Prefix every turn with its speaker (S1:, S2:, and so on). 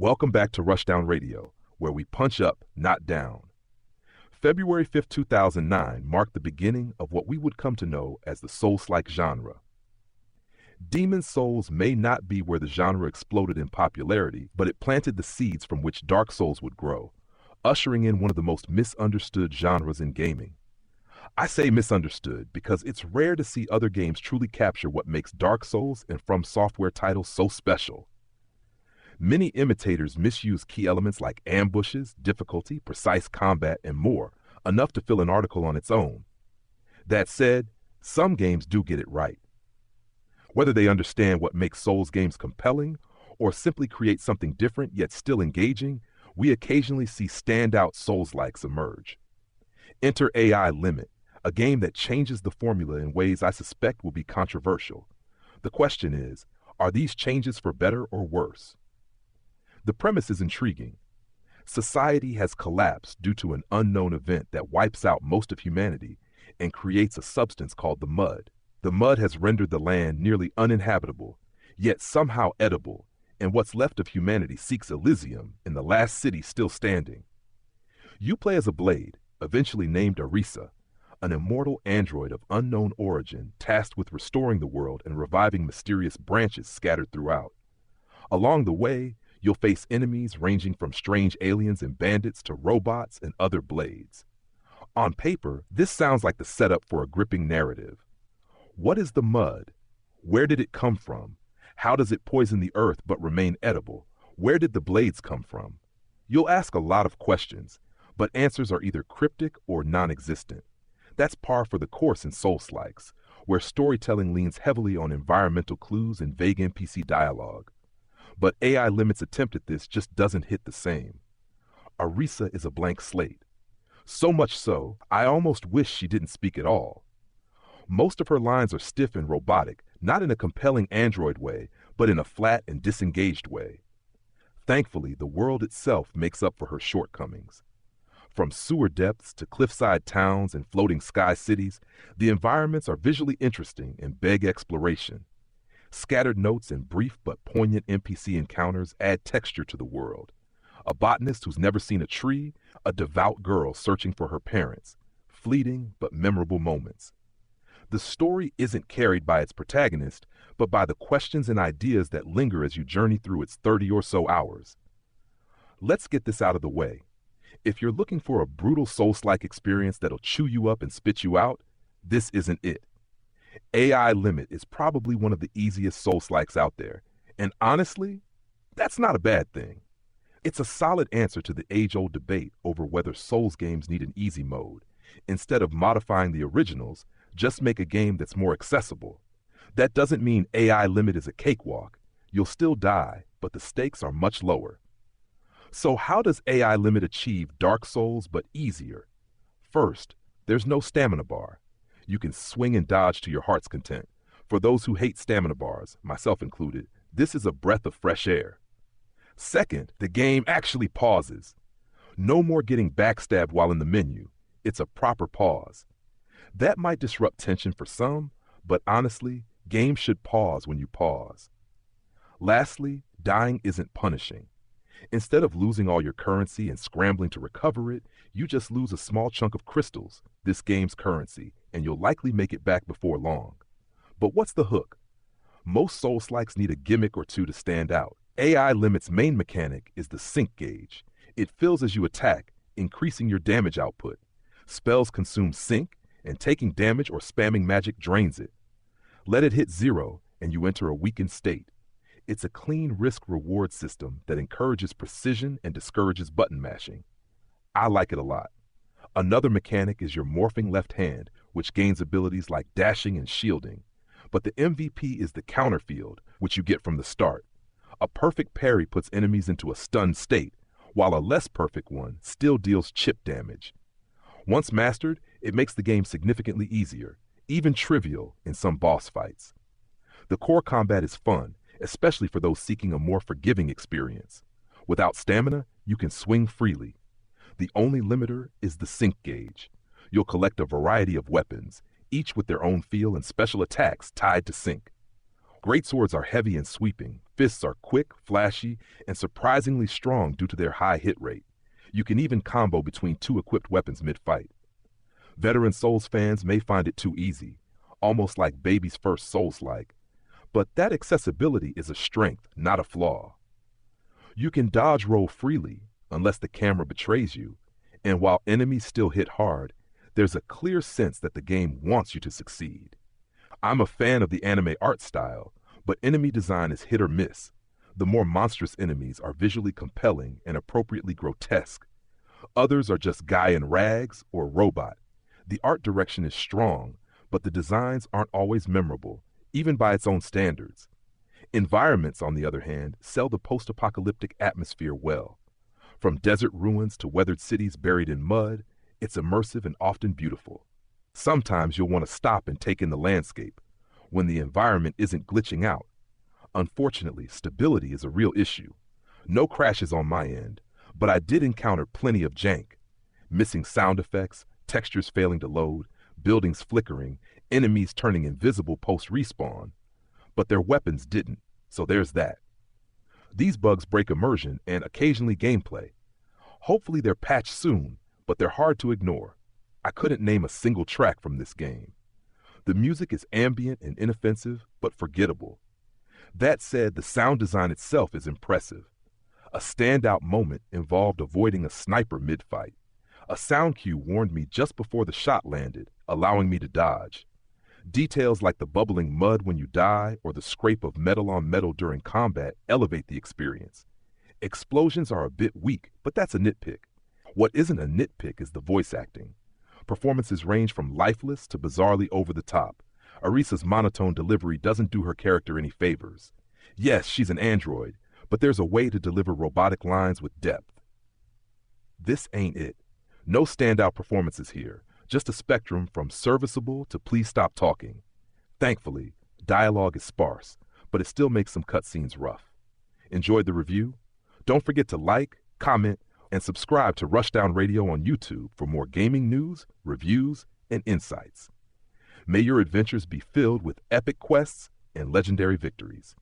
S1: Welcome back to Rushdown Radio, where we punch up, not down. February 5th, 2009 marked the beginning of what we would come to know as the Soulslike genre. Demon Souls may not be where the genre exploded in popularity, but it planted the seeds from which Dark Souls would grow, ushering in one of the most misunderstood genres in gaming. I say misunderstood because it's rare to see other games truly capture what makes Dark Souls and From Software titles so special. Many imitators misuse key elements like ambushes, difficulty, precise combat, and more, enough to fill an article on its own. That said, some games do get it right. Whether they understand what makes Souls games compelling or simply create something different yet still engaging, we occasionally see standout Souls-likes emerge. Enter AI Limit, a game that changes the formula in ways I suspect will be controversial. The question is, are these changes for better or worse? The premise is intriguing. Society has collapsed due to an unknown event that wipes out most of humanity and creates a substance called the mud. The mud has rendered the land nearly uninhabitable, yet somehow edible, and what's left of humanity seeks Elysium in the last city still standing. You play as a blade, eventually named Arisa, an immortal android of unknown origin tasked with restoring the world and reviving mysterious branches scattered throughout. Along the way, you'll face enemies ranging from strange aliens and bandits to robots and other blades. On paper, this sounds like the setup for a gripping narrative. What is the mud? Where did it come from? How does it poison the earth but remain edible? Where did the blades come from? You'll ask a lot of questions, but answers are either cryptic or non-existent. That's par for the course in Soulslikes, where storytelling leans heavily on environmental clues and vague NPC dialogue. But AI Limit's attempt at this just doesn't hit the same. Arisa is a blank slate. So much so, I almost wish she didn't speak at all. Most of her lines are stiff and robotic, not in a compelling android way, but in a flat and disengaged way. Thankfully, the world itself makes up for her shortcomings. From sewer depths to cliffside towns and floating sky cities, the environments are visually interesting and beg exploration. Scattered notes and brief but poignant NPC encounters add texture to the world. A botanist who's never seen a tree, a devout girl searching for her parents. Fleeting but memorable moments. The story isn't carried by its protagonist, but by the questions and ideas that linger as you journey through its 30 or so hours. Let's get this out of the way. If you're looking for a brutal Souls-like experience that'll chew you up and spit you out, this isn't it. AI Limit is probably one of the easiest Soulslikes out there, and honestly, that's not a bad thing. It's a solid answer to the age-old debate over whether Souls games need an easy mode. Instead of modifying the originals, just make a game that's more accessible. That doesn't mean AI Limit is a cakewalk. You'll still die, but the stakes are much lower. So how does AI Limit achieve Dark Souls but easier? First, there's no stamina bar. You can swing and dodge to your heart's content. For those who hate stamina bars, myself included, this is a breath of fresh air. Second, the game actually pauses. No more getting backstabbed while in the menu. It's a proper pause. That might disrupt tension for some, but honestly, games should pause when you pause. Lastly, dying isn't punishing. Instead of losing all your currency and scrambling to recover it, you just lose a small chunk of crystals, this game's currency, and you'll likely make it back before long. But what's the hook? Most Soulslikes need a gimmick or two to stand out. AI Limit's main mechanic is the sync gauge. It fills as you attack, increasing your damage output. Spells consume sync, and taking damage or spamming magic drains it. Let it hit 0, and you enter a weakened state. It's a clean risk-reward system that encourages precision and discourages button mashing. I like it a lot. Another mechanic is your morphing left hand, which gains abilities like dashing and shielding. But the MVP is the counter field, which you get from the start. A perfect parry puts enemies into a stunned state, while a less perfect one still deals chip damage. Once mastered, it makes the game significantly easier, even trivial in some boss fights. The core combat is fun, especially for those seeking a more forgiving experience. Without stamina, you can swing freely. The only limiter is the sync gauge. You'll collect a variety of weapons, each with their own feel and special attacks tied to sync. Greatswords are heavy and sweeping, fists are quick, flashy, and surprisingly strong due to their high hit rate. You can even combo between two equipped weapons mid-fight. Veteran Souls fans may find it too easy, almost like baby's first Soulslike, but that accessibility is a strength, not a flaw. You can dodge roll freely, unless the camera betrays you, and while enemies still hit hard, there's a clear sense that the game wants you to succeed. I'm a fan of the anime art style, but enemy design is hit or miss. The more monstrous enemies are visually compelling and appropriately grotesque. Others are just guy in rags or robot. The art direction is strong, but the designs aren't always memorable, even by its own standards. Environments, on the other hand, sell the post-apocalyptic atmosphere well. From desert ruins to weathered cities buried in mud, it's immersive and often beautiful. Sometimes you'll want to stop and take in the landscape when the environment isn't glitching out. Unfortunately, stability is a real issue. No crashes on my end, but I did encounter plenty of jank. Missing sound effects, textures failing to load, buildings flickering, enemies turning invisible post-respawn. But their weapons didn't, so there's that. These bugs break immersion and occasionally gameplay. Hopefully they're patched soon, but they're hard to ignore. I couldn't name a single track from this game. The music is ambient and inoffensive, but forgettable. That said, the sound design itself is impressive. A standout moment involved avoiding a sniper mid-fight. A sound cue warned me just before the shot landed, allowing me to dodge. Details like the bubbling mud when you die or the scrape of metal on metal during combat elevate the experience. Explosions are a bit weak, but that's a nitpick. What isn't a nitpick is the voice acting. Performances range from lifeless to bizarrely over the top. Arisa's monotone delivery doesn't do her character any favors. Yes, she's an android, but there's a way to deliver robotic lines with depth. This ain't it. No standout performances here, just a spectrum from serviceable to please stop talking. Thankfully, dialogue is sparse, but it still makes some cutscenes rough. Enjoyed the review? Don't forget to like, comment, and subscribe to Rushdown Radio on YouTube for more gaming news, reviews, and insights. May your adventures be filled with epic quests and legendary victories.